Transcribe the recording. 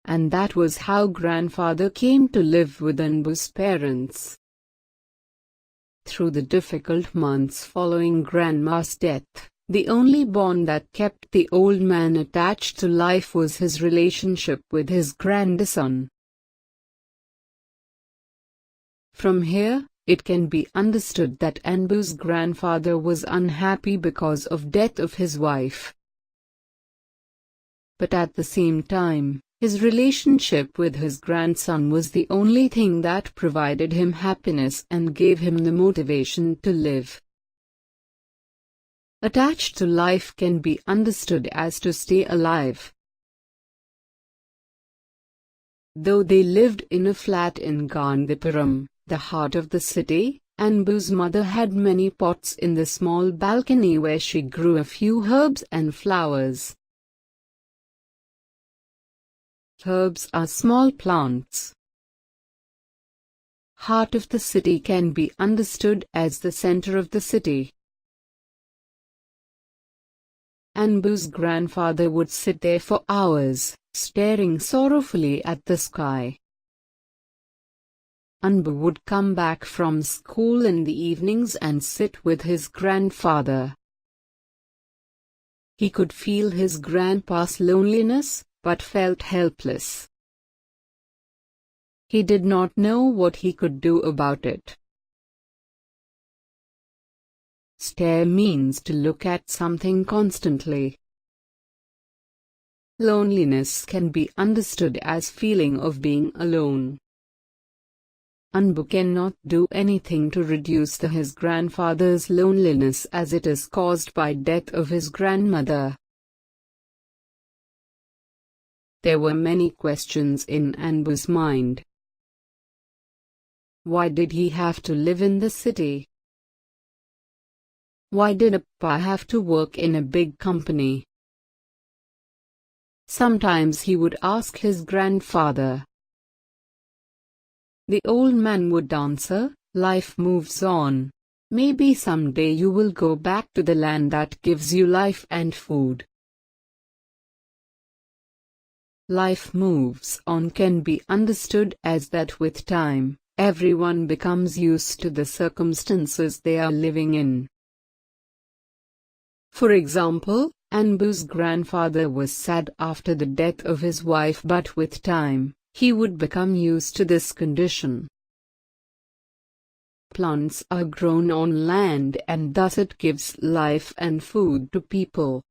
And that was how grandfather came to live with Anbu's parents. Through the difficult months following Grandma's death, the only bond that kept the old man attached to life was his relationship with his grandson. From here, it can be understood that Anbu's grandfather was unhappy because of death of his wife. But at the same time, his relationship with his grandson was the only thing that provided him happiness and gave him the motivation to live. Attached to life can be understood as to stay alive. Though they lived in a flat in Gandhipuram, the heart of the city, Anbu's mother had many pots in the small balcony where she grew a few herbs and flowers. Herbs are small plants. Heart of the city can be understood as the center of the city. Anbu's grandfather would sit there for hours, staring sorrowfully at the sky. Anbu would come back from school in the evenings and sit with his grandfather. He could feel his grandpa's loneliness, but felt helpless. He did not know what he could do about it. Stare means to look at something constantly. Loneliness can be understood as feeling of being alone. Anbu cannot do anything to reduce his grandfather's loneliness as it is caused by death of his grandmother. There were many questions in Anbu's mind. Why did he have to live in the city? Why did Appa have to work in a big company? Sometimes he would ask his grandfather. The old man would answer, "Life moves on. Maybe someday you will go back to the land that gives you life and food." Life moves on can be understood as that with time, everyone becomes used to the circumstances they are living in. For example, Anbu's grandfather was sad after the death of his wife, but with time, he would become used to this condition. Plants are grown on land and thus it gives life and food to people.